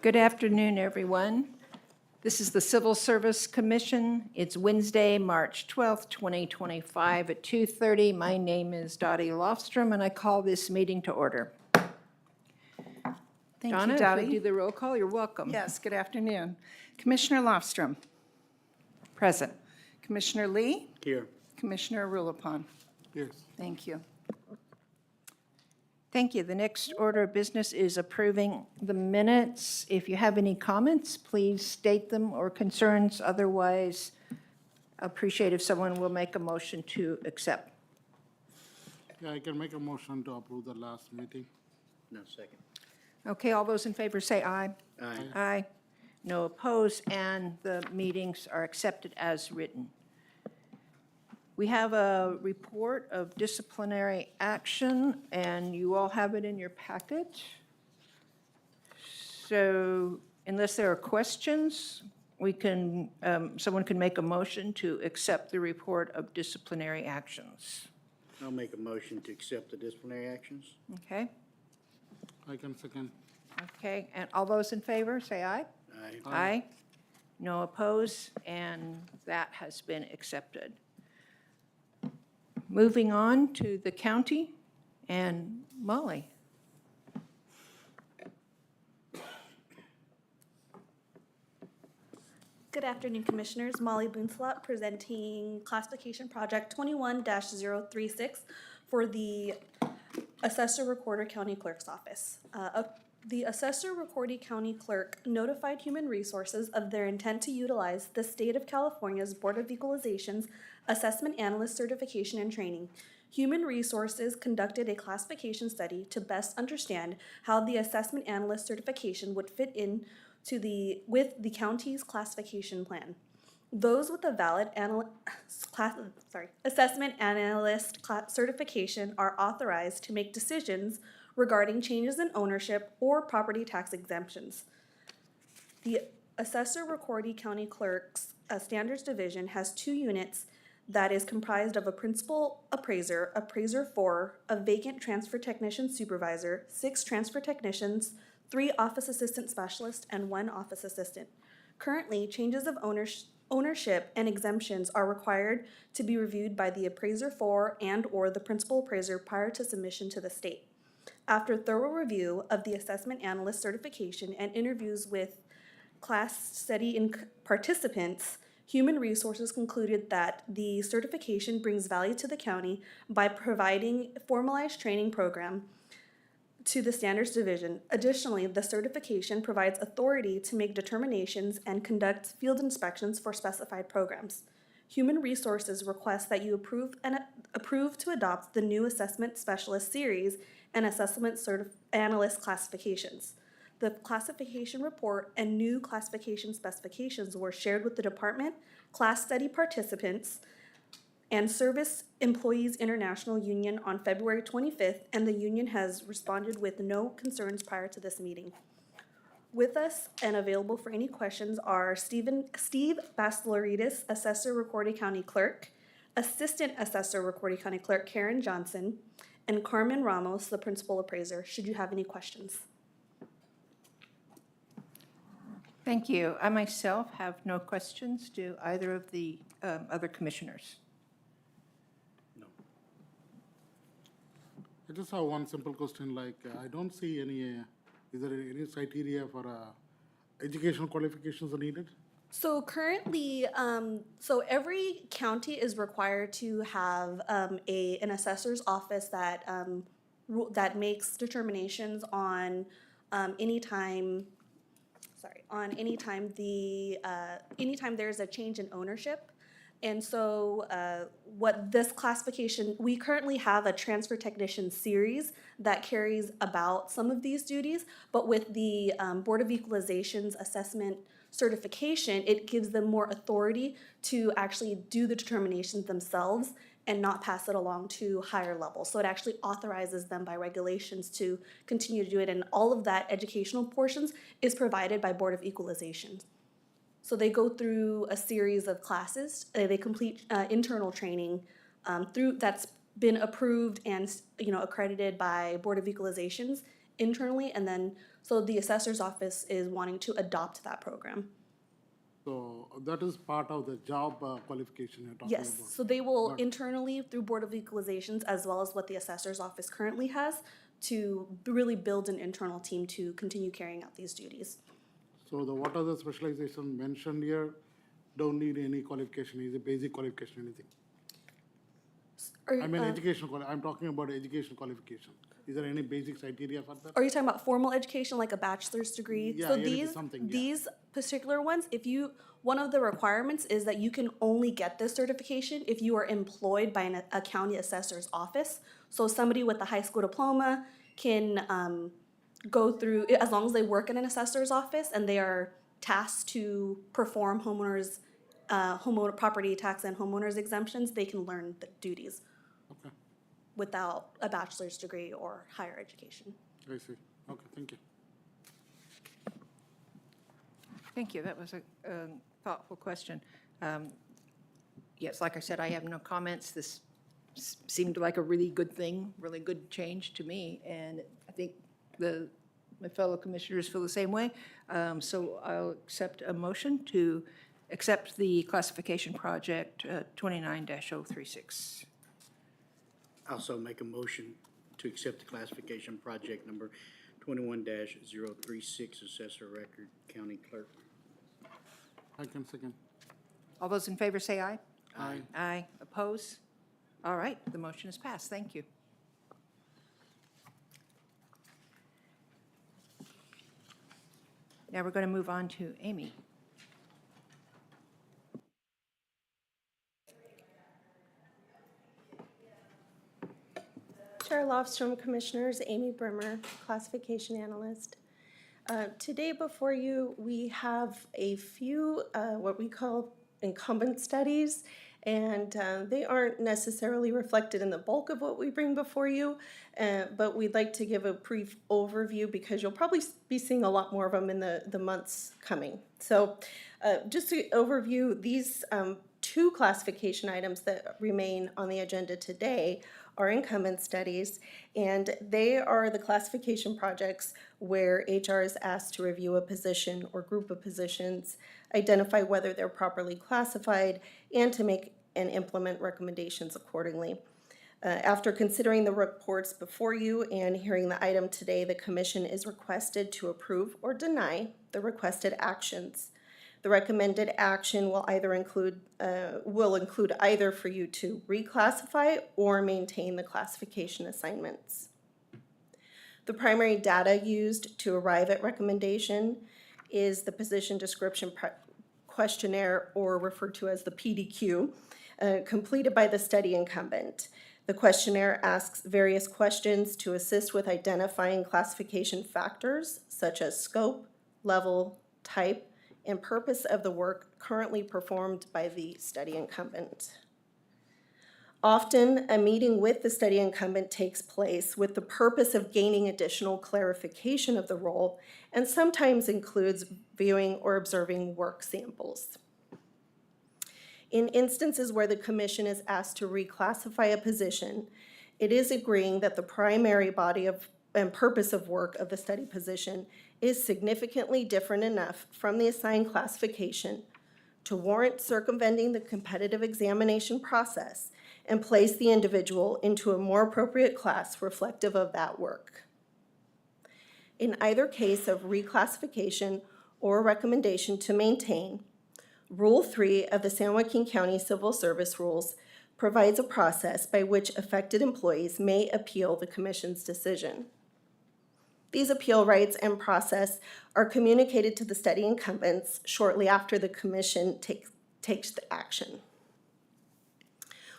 Good afternoon, everyone. This is the Civil Service Commission. It's Wednesday, March 12th, 2025 at 2:30. My name is Dottie Lofstrom, and I call this meeting to order. Thank Donna, you, if Dottie. you'll do the roll call, you're welcome. Yes, good afternoon. Commissioner Lofstrom. Present. Commissioner Lee. Here. Commissioner Rulapon. Yes. Thank you. Thank you. The next order of business is approving the minutes. If you have any comments, please state them or concerns. Otherwise, appreciate if someone will make a motion to accept. Yeah, I can make a motion to approve the last meeting. No, second. Okay, all those in favor say aye. Aye. Aye. No opposed, and the meetings are accepted as written. We have a report of disciplinary action, and you all have it in your packet. So unless there are questions, we can, someone can make a motion to accept the report of disciplinary actions. I'll make a motion to accept the disciplinary actions. Okay? I can second. Okay, and all those in favor, say aye. Aye. Aye. No opposed, and that has been accepted. Moving on to the county, and Molly. Good afternoon, Commissioners. Molly Boonslot presenting Classification Project 21-036 for the Assessor Recorder County Clerk's Office. The Assessor Recorder County Clerk notified Human Resources of their intent to utilize the State of California's Board of Equalization's Assessment Analyst Certification and Training. Human Resources conducted a classification study to best understand how the Assessment Analyst Certification would fit in with the county's classification plan. Those with a valid assessment analyst certification are authorized to make decisions regarding changes in ownership or property tax exemptions. The Assessor Recorder County Clerk's Standards Division has 2 units that is comprised of a principal appraiser, appraiser 4, a vacant transfer technician supervisor, 6 transfer technicians, 3 office assistant specialists, and 1 office assistant. Currently, changes of ownership and exemptions are required to be reviewed by the appraiser 4 and/or the principal appraiser prior to submission to the state. After thorough review of the assessment analyst certification and interviews with class study participants, Human Resources concluded that the certification brings value to the county by providing a formalized training program to the Standards Division. Additionally, the certification provides authority to make determinations and conduct field inspections for specified programs. Human Resources requests that you approve to adopt the new Assessment Specialist Series and Assessment Analyst classifications. The classification report and new classification specifications were shared with the department, class study participants, and Service Employees International Union on February 25th, and the union has responded with no concerns prior to this meeting. With us and available for any questions are Steve Basteloridis, Assessor Recorder County Clerk, Assistant Assessor Recorder County Clerk Karen Johnson, and Carmen Ramos, the Principal Appraiser, should you have any questions. Thank you. I myself have no questions. Do either of the other commissioners? I just have one simple question, like, I don't see any, is there any criteria for educational qualifications are needed? So currently, so every county is required to have an assessor's office that that makes determinations on anytime there's a change in ownership. And so what this classification, we currently have a transfer technician series that carries about some of these duties, but with the Board of Equalization's assessment certification, it gives them more authority to actually do the determinations themselves and not pass it along to higher levels. So it actually authorizes them by regulations to continue to do it, and all of that educational portions is provided by Board of Equalization. So they go through a series of classes. They complete internal training through that's been approved and accredited by Board of Equalizations, internally, and then, so the assessor's office is wanting to adopt that program. So that is part of the job qualification you're talking about? Yes, so they will internally, through Board of Equalizations, as well as what the assessor's office currently has, to really build an internal team to continue carrying out these duties. So what are the specialization mentioned here? Don't need any qualification, is a basic qualification, anything? I mean, I'm talking about education qualification. Is there any basic criteria for that? Are you talking about formal education, like a bachelor's degree? Yeah, So anything, something, yeah. these particular ones, one of the requirements is that you can only get this certification if you are employed by a county assessor's office. So somebody with a high school diploma can go through, as long as they work in an assessor's office and they are tasked to perform homeowner property tax and homeowners exemptions, they can learn the duties Okay, without a bachelor's degree or higher education. I see. Okay, thank you. Thank you. That was a thoughtful question. Yes, like I said, I have no comments. This seemed like a really good thing, really good change to me, and I think my fellow commissioners feel the same way. So I'll accept a motion to accept the classification project 29-036. Also make a motion to accept the classification project number 21-036, assessor record, county clerk. I can second. All those in favor say aye. Aye. Aye. Oppose? All right, the motion is passed. Thank you. Now we're going to move on to Amy. Chair Lofstrom, Commissioners, Amy Brimmer, Classification Analyst. Today before you, we have a few what we call incumbent studies, and they aren't necessarily reflected in the bulk of what we bring before you, but we'd like to give a brief overview because you'll probably be seeing a lot more of them in the months coming. So just to overview, these two classification items that remain on the agenda today are incumbent studies, and they are the classification projects where HR is asked to review a position or group of positions, identify whether they're properly classified, and to make and implement recommendations accordingly. After considering the reports before you and hearing the item today, the Commission is requested to approve or deny the requested actions. The recommended action will include either for you to reclassify or maintain the classification assignments. The primary data used to arrive at recommendation is the position description questionnaire, or referred to as the PDQ, completed by the study incumbent. The questionnaire asks various questions to assist with identifying classification factors such as scope, level, type, and purpose of the work currently performed by the study incumbent. Often, a meeting with the study incumbent takes place with the purpose of gaining additional clarification of the role, and sometimes includes viewing or observing work samples. In instances where the Commission is asked to reclassify a position, it is agreeing that the primary body of and purpose of work of the study position is significantly different enough from the assigned classification to warrant circumventing the competitive examination process and place the individual into a more appropriate class reflective of that work. In either case of reclassification or recommendation to maintain, Rule 3 of the San Joaquin County Civil Service Rules provides a process by which affected employees may appeal the Commission's decision. These appeal rights and process are communicated to the study incumbents shortly after the Commission takes the action.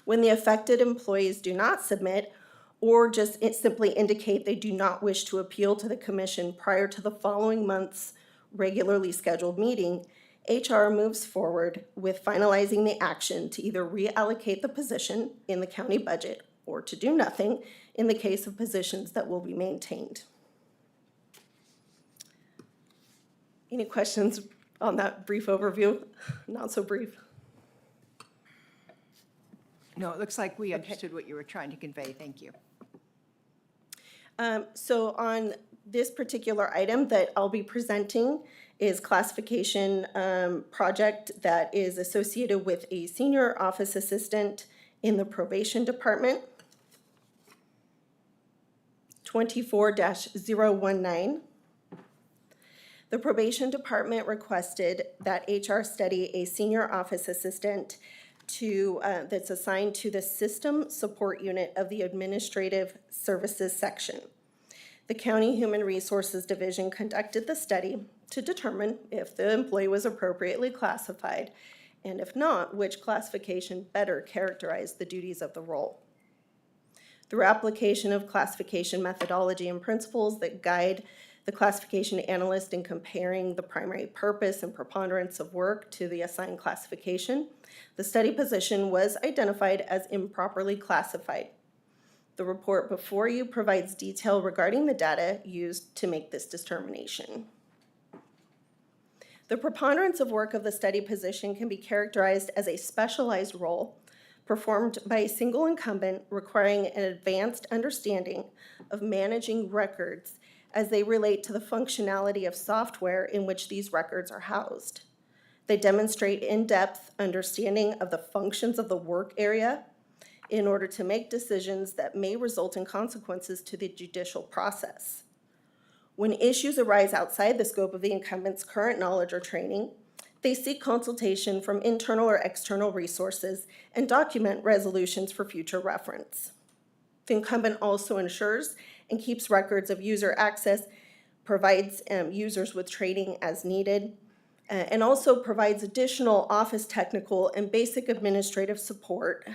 When the affected employees do not submit or just simply indicate they do not wish to appeal to the Commission prior to the following month's regularly scheduled meeting, HR moves forward with finalizing the action to either reallocate the position in the county budget or to do nothing in the case of positions that will be maintained. Any questions on that brief overview? Not so brief. No, it looks like we understood what you were trying to convey. Thank you. So on This particular item that I'll be presenting is classification project that is associated with a senior office assistant in the probation department. 24-019. The probation department requested that HR study a senior office assistant that's assigned to the system support unit of the administrative services section. The County Human Resources Division conducted the study to determine if the employee was appropriately classified, and if not, which classification better characterized the duties of the role. Through application of classification methodology and principles that guide the classification analyst in comparing the primary purpose and preponderance of work to the assigned classification, the study position was identified as improperly classified. The report before you provides detail regarding the data used to make this determination. The preponderance of work of the study position can be characterized as a specialized role performed by a single incumbent requiring an advanced understanding of managing records as they relate to the functionality of software in which these records are housed. They demonstrate in-depth understanding of the functions of the work area in order to make decisions that may result in consequences to the judicial process. When issues arise outside the scope of the incumbent's current knowledge or training, they seek consultation from internal or external resources and document resolutions for future reference. The incumbent also ensures and keeps records of user access, provides users with training as needed, and also provides additional office technical and basic administrative support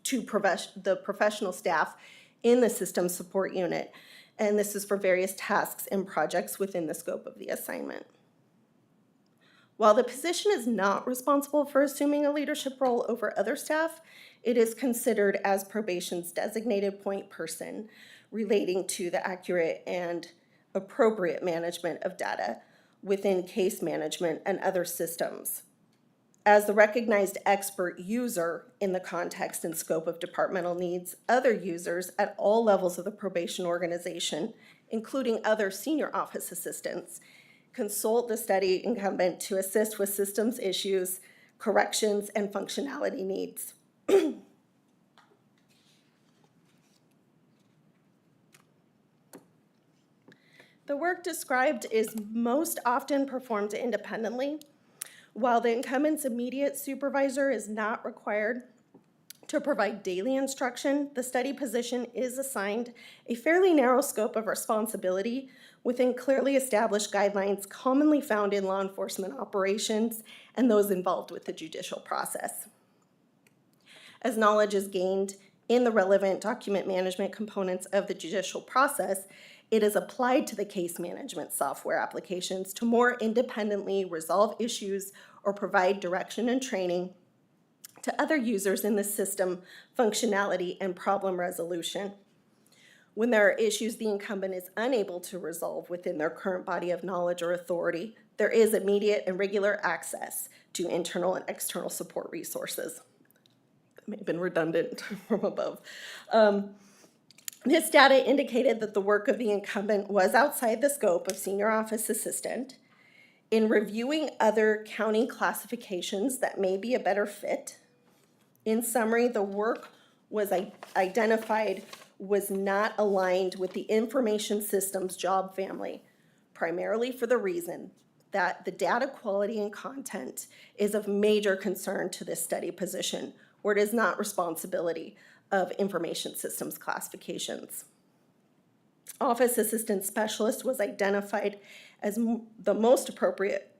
to the professional staff in the system support unit. And this is for various tasks and projects within the scope of the assignment. While the position is not responsible for assuming a leadership role over other staff, it is considered as probation's designated point person relating to the accurate and appropriate management of data within case management and other systems. As the recognized expert user in the context and scope of departmental needs, other users at all levels of the probation organization, including other senior office assistants, consult the study incumbent to assist with systems issues, corrections, and functionality needs. The work described is most often performed independently. While the incumbent's immediate supervisor is not required to provide daily instruction, the study position is assigned a fairly narrow scope of responsibility within clearly established guidelines commonly found in law enforcement operations and those involved with the judicial process. As knowledge is gained in the relevant document management components of the judicial process, it is applied to the case management software applications to more independently resolve issues or provide direction and training to other users in the system functionality and problem resolution. When there are issues the incumbent is unable to resolve within their current body of knowledge or authority, there is immediate and regular access to internal and external support resources. That may have been redundant from above. This data indicated that the work of the incumbent was outside the scope of senior office assistant. In reviewing other county classifications that may be a better fit, in summary, the work was identified was not aligned with the information systems job family, primarily for the reason that the data quality and content is of major concern to this study position, where it is not responsibility of information systems classifications. Office Assistant Specialist was identified as the most appropriate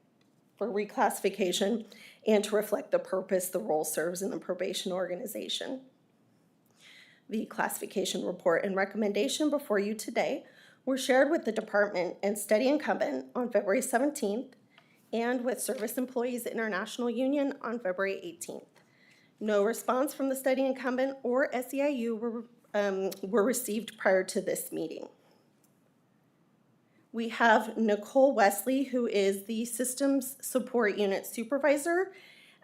for reclassification and to reflect the purpose the role serves in the probation organization. The classification report and recommendation before you today were shared with the department and study incumbent on February 17th and with Service Employees International Union on February 18th. No response from the study incumbent or SEIU were received prior to this meeting. We have Nicole Wesley, who is the Systems Support Unit Supervisor,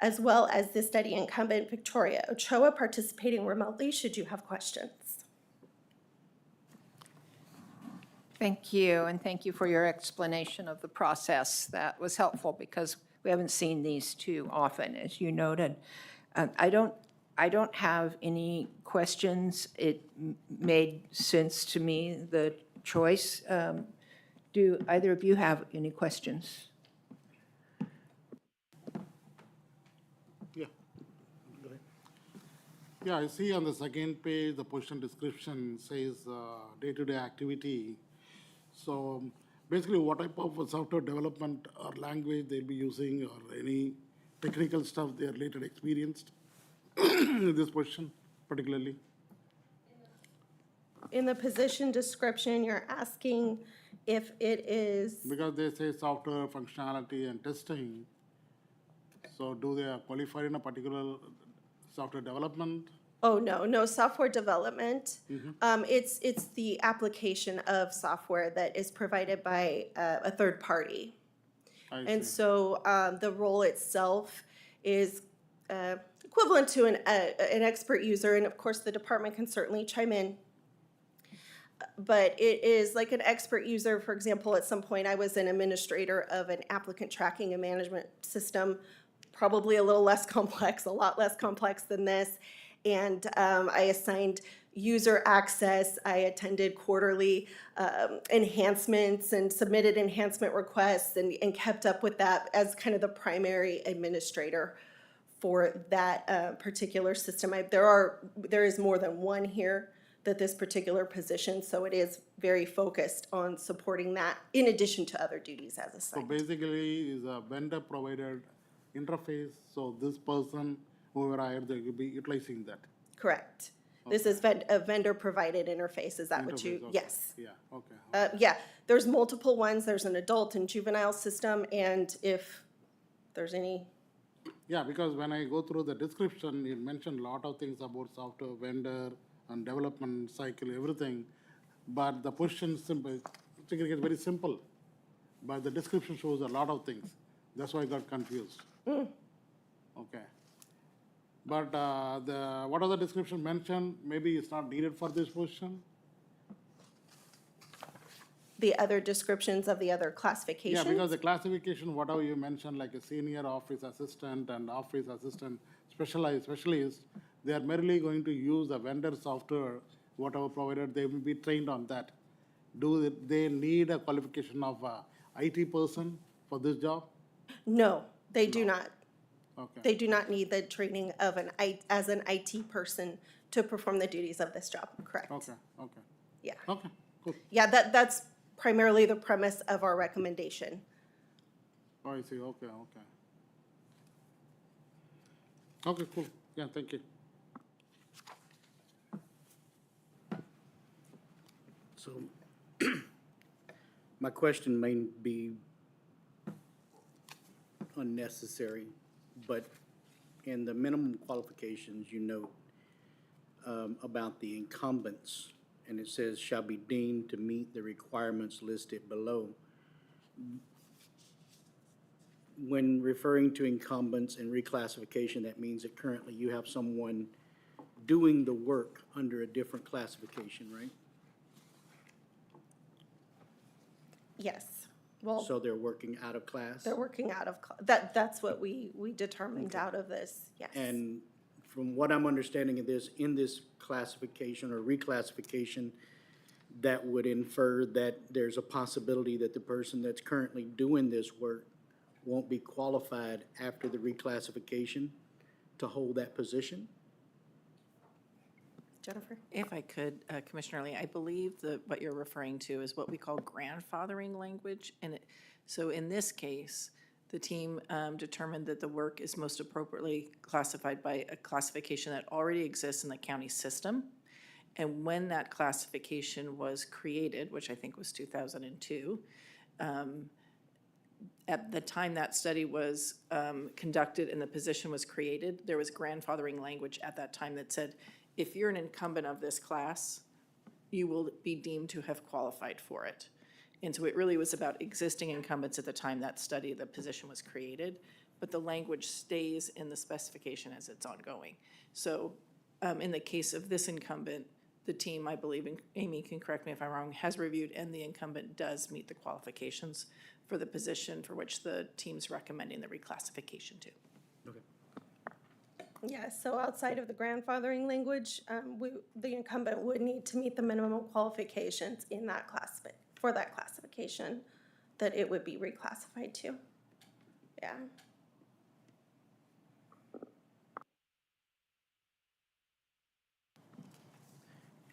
as well as the study incumbent Victoria Ochoa participating remotely should you have questions. Thank you, and thank you for your explanation of the process. That was helpful because we haven't seen these too often, as you noted. I don't have any questions. It made sense to me, the choice. Do either of you have any questions? Yeah. Yeah, I see on the second page, the position description says day-to-day activity. So basically, what type of software development or language they'll be using, or any technical stuff they are related experienced in this position particularly? In the position description, you're asking if it is, Because they say software functionality and testing. So do they are qualified in a particular software development? oh, no software development. It's the application of software that is provided by a third party. I And see. so the role itself is equivalent to an expert user, and of course, the department can certainly chime in. But it is like an expert user. For example, at some point, I was an administrator of an applicant tracking and management system, probably a little less complex, a lot less complex than this. And I assigned user access. I attended quarterly enhancements and submitted enhancement requests and kept up with that as kind of the primary administrator for that particular system. There is more than one here that this particular position, so it is very focused on supporting that in addition to other duties as So assigned. basically, is a vendor provided interface, so this person, whoever hired, they will be utilizing that. Correct. This is a vendor-provided interface, is that what you, Interface, okay. yes. Yeah, okay. Yeah, there's multiple ones, there's an adult and juvenile system, and if there's any, Yeah, because when I go through the description, it mentioned a lot of things about software vendor and development cycle, everything. But the question simple, I think it is very simple. But the description shows a lot of things. That's why I got confused. Okay. But what other description mentioned, maybe it's not needed for this position? the other descriptions of the other Yeah, classifications. because the classification, whatever you mentioned, like a senior office assistant and office assistant specialist, they are merely going to use the vendor software, whatever provided, they will be trained on that. Do they need a qualification of a IT person for this job? No, they do not. Okay, They do not need the training of as an IT person to perform the duties of this job, correct? okay, Yeah, okay, cool. yeah, that's primarily the premise of our recommendation. Oh, I see, okay. Okay, cool, yeah, thank you. So my question may be unnecessary, but in the minimum qualifications, you note about the incumbents, and it says shall be deemed to meet the requirements listed below. When referring to incumbents and reclassification, that means that currently you have someone doing the work under a different classification, right? Yes, well, So they're working out of class? they're working out of, that's what we determined out of this, yes. And from what I'm understanding of this, in this classification or reclassification, that would infer that there's a possibility that the person that's currently doing this work won't be qualified after the reclassification to hold that position? Jennifer? If I could, Commissioner Lee, I believe that what you're referring to is what we call grandfathering language. And so in this case, the team determined that the work is most appropriately classified by a classification that already exists in the county system. And when that classification was created, which I think was 2002, at the time that study was conducted and the position was created, there was grandfathering language at that time that said, if you're an incumbent of this class, you will be deemed to have qualified for it. And so it really was about existing incumbents at the time that study, the position was created, but the language stays in the specification as it's ongoing. So in the case of this incumbent, the team, I believe, and Amy can correct me if I'm wrong, has reviewed, and the incumbent does meet the qualifications for the position for which the team's recommending the reclassification to. Okay. Yeah, so outside of the grandfathering language, the incumbent would need to meet the minimum qualifications in that for that classification that it would be reclassified to. Yeah.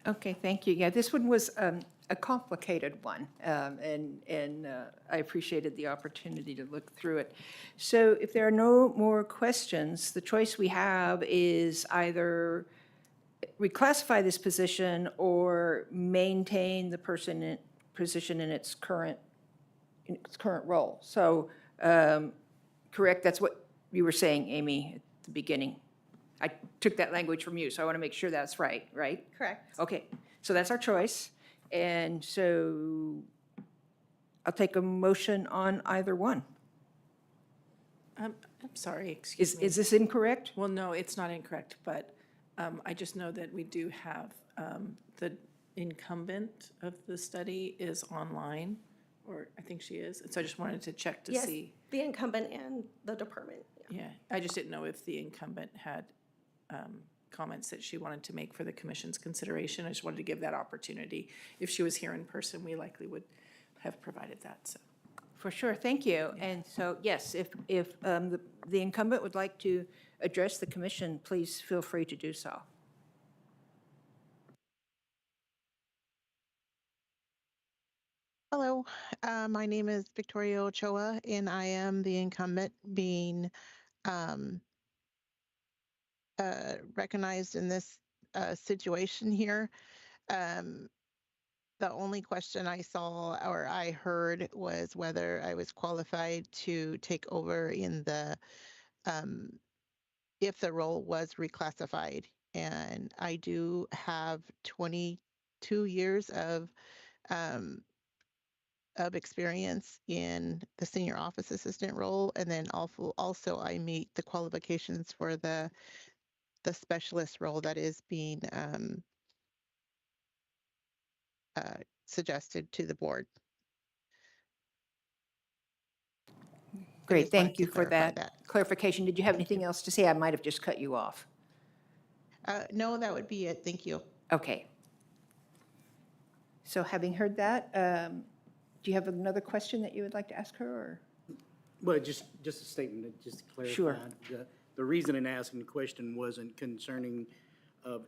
Okay, thank you. Yeah, this one was a complicated one, and I appreciated the opportunity to look through it. So if there are no more questions, the choice we have is either reclassify this position or maintain the position in its current role. So, correct, that's what you were saying, Amy, at the beginning. I took that language from you, so I want to make sure that's right, right? Correct. Okay, so that's our choice. And so I'll take a motion on either one. I'm sorry, excuse me. Is this incorrect? Well, no, it's not incorrect, but I just know that we do have, the incumbent of the study is online, or I think she is, and so I just wanted to check to Yes, see. the incumbent and the department. Yeah. Yeah, I just didn't know if the incumbent had comments that she wanted to make for the commission's consideration. I just wanted to give that opportunity. If she was here in person, we likely would have provided that, so. For sure, thank you. And so, yes, if the incumbent would like to address the commission, please feel free to do so. Hello, my name is Victoria Ochoa, and I am the incumbent being um, recognized in this situation here. The only question I saw or I heard was whether I was qualified to take over in the if the role was reclassified. And I do have 22 years of experience in the senior office assistant role, and then also I meet the qualifications for the specialist role that is being suggested to the board. I Great, just wanted thank you to for clarify that clarification. Did you have anything else to say? I might have just cut you off. No, that would be it. Thank you. Okay. So having heard that, do you have another question that you would like to ask her, or? Well, just a statement, just to clarify. Sure. The reason in asking the question wasn't concerning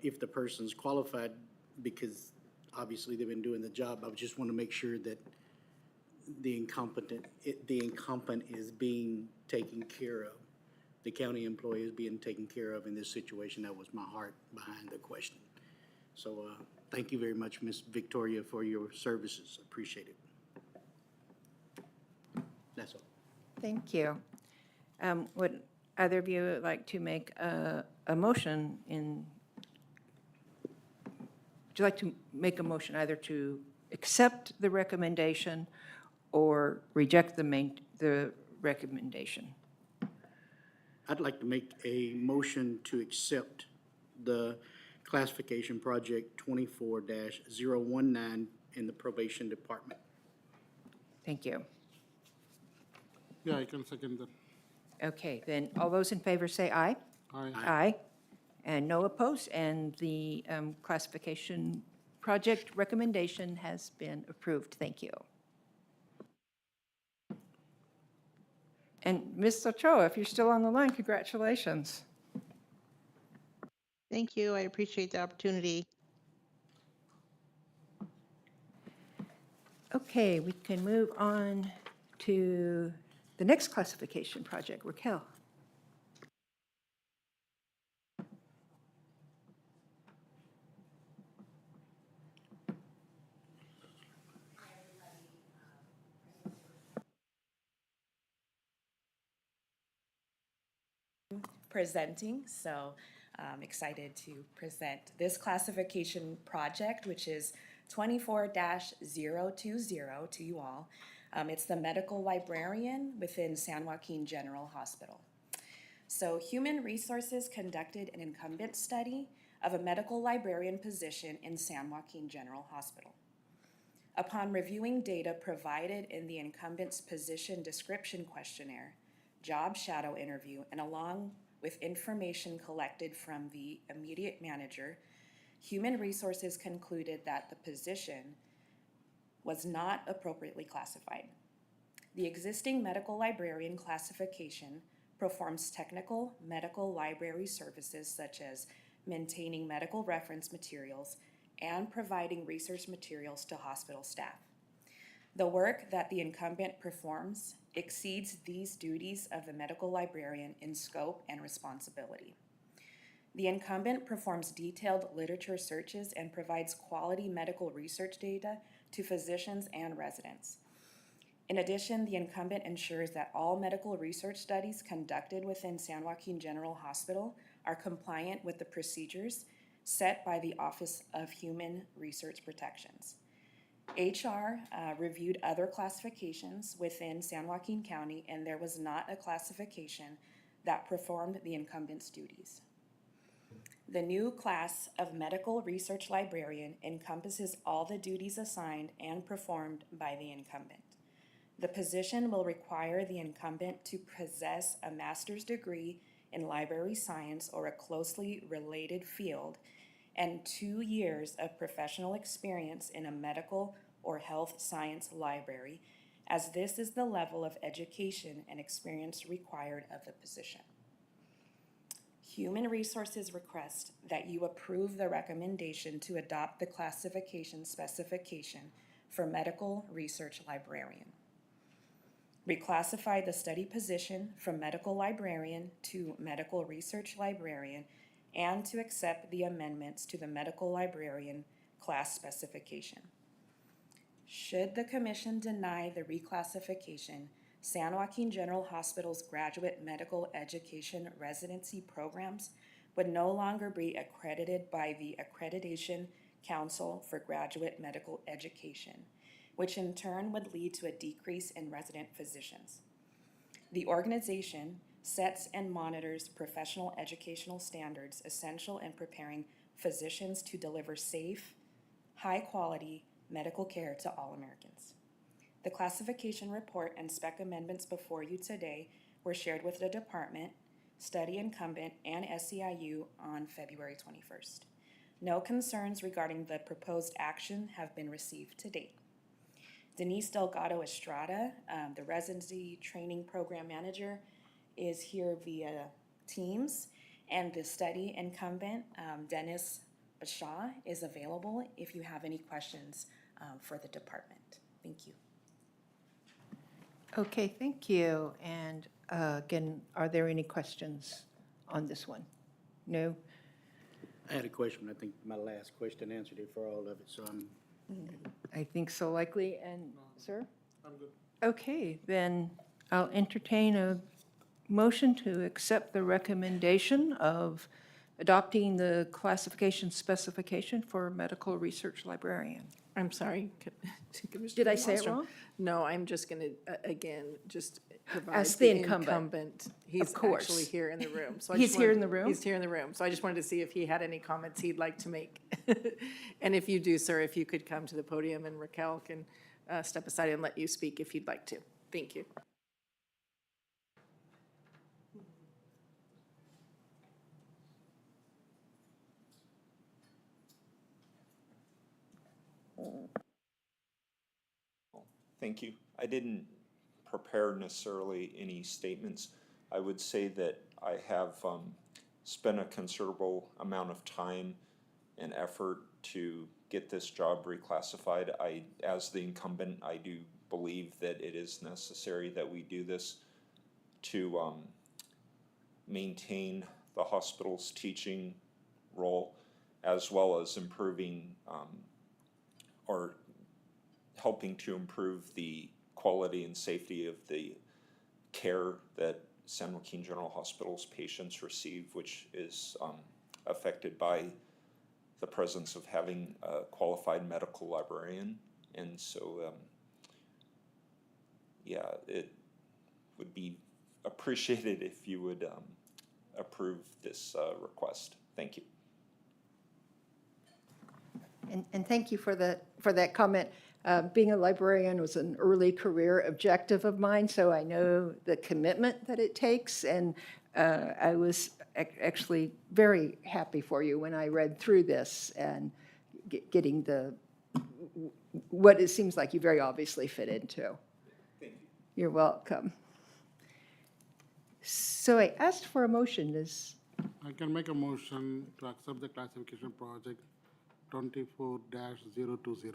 if the person's qualified, because obviously they've been doing the job. I just want to make sure that the incumbent is being taken care of. The county employee is being taken care of in this situation. That was my heart behind the question. So thank you very much, Ms. Victoria, for your services. Appreciate it. That's all. Thank you. Would either of you like to make a motion would you like to make a motion either to accept the recommendation or reject the recommendation? I'd like to make a motion to accept the classification project 24-019 in the probation department. Thank you. Yeah, I can second that. Okay, then all those in favor say aye. Aye. Aye. And no opposed, and the classification project recommendation has been approved. Thank you. And Ms. Ochoa, if you're still on the line, congratulations. Thank you. I appreciate the opportunity. Okay, we can move on to the next classification project. Raquel. Presenting, so I'm excited to present this classification project, which is 24-020 to you all. It's the medical librarian within San Joaquin General Hospital. So Human Resources conducted an incumbent study of a medical librarian position in San Joaquin General Hospital. Upon reviewing data provided in the incumbent's position description questionnaire, job shadow interview, and along with information collected from the immediate manager, Human Resources concluded that the position was not appropriately classified. The existing medical librarian classification performs technical medical library services such as maintaining medical reference materials and providing research materials to hospital staff. The work that the incumbent performs exceeds these duties of the medical librarian in scope and responsibility. The incumbent performs detailed literature searches and provides quality medical research data to physicians and residents. In addition, the incumbent ensures that all medical research studies conducted within San Joaquin General Hospital are compliant with the procedures set by the Office of Human Research Protections. HR reviewed other classifications within San Joaquin County, and there was not a classification that performed the incumbent's duties. The new class of medical research librarian encompasses all the duties assigned and performed by the incumbent. The position will require the incumbent to possess a master's degree in library science or a closely related field and 2 years of professional experience in a medical or health science library, as this is the level of education and experience required of the position. Human Resources request that you approve the recommendation to adopt the classification specification for medical research librarian. Reclassify the study position from medical librarian to medical research librarian and to accept the amendments to the medical librarian class specification. Should the commission deny the reclassification, San Joaquin General Hospital's graduate medical education residency programs would no longer be accredited by the Accreditation Council for Graduate Medical Education, which in turn would lead to a decrease in resident physicians. The organization sets and monitors professional educational standards essential in preparing physicians to deliver safe, high-quality medical care to all Americans. The classification report and spec amendments before you today were shared with the department, study incumbent, and SEIU on February 21st. No concerns regarding the proposed action have been received to date. Denise Delgado Estrada, the residency training program manager, is here via Teams, and the study incumbent, Dennis Bashaw, is available if you have any questions for the department. Thank you. Okay, thank you. And again, are there any questions on this one? No? I had a question, but I think my last question answered it for all of it, so I'm. I think so likely. And, sir? I'm good. Okay, then I'll entertain a motion to accept the recommendation of adopting the classification specification for medical research librarian. I'm sorry. Did I say it Wallstrom. wrong? No, I'm just going to, again, just provide Ask the incumbent. He's course. actually here in the room. So I He's just here wanted- in the room? He's here in the room. So I just wanted to see if he had any comments he'd like to make. And if you do, sir, if you could come to the podium and Raquel can step aside and let you speak if you'd like to. Thank you. Thank you. I didn't prepare necessarily any statements. I would say that I have spent a considerable amount of time and effort to get this job reclassified. As the incumbent, I do believe that it is necessary that we do this to maintain the hospital's teaching role, as well as improving or helping to improve the quality and safety of the care that San Joaquin General Hospital's patients receive, which is affected by the presence of having a qualified medical librarian. And so, yeah, it would be appreciated if you would approve this request. Thank you. And thank you for that comment. Being a librarian was an early career objective of mine, so I know the commitment that it takes. And I was actually very happy for you when I read through this and getting what it seems like you very obviously fit into. Thank you. You're welcome. So I asked for a motion. I can make a motion to accept the classification project 24-020.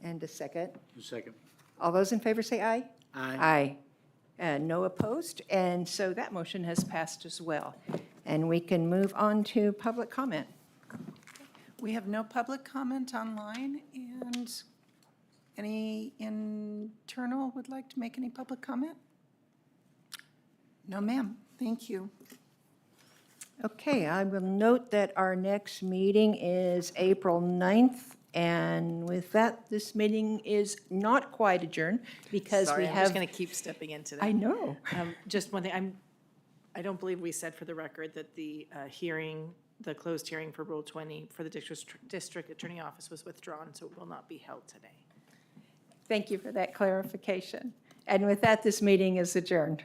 And a second. Second. All those in favor say aye. Aye. Aye. And no opposed, and so that motion has passed as well. And we can move on to public comment. We have no public comment online, and any internal would like to make any public comment? No, ma'am. Thank you. Okay, I will note that our next meeting is April 9th, and with that, this meeting is not quite adjourned because we Sorry, I'm just have, going to keep stepping into I that. know. Just one thing, I don't believe we said for the record that the hearing, the closed hearing for Rule 20 for the district attorney office was withdrawn, so it will not be held today. Thank you for that clarification. And with that, this meeting is adjourned.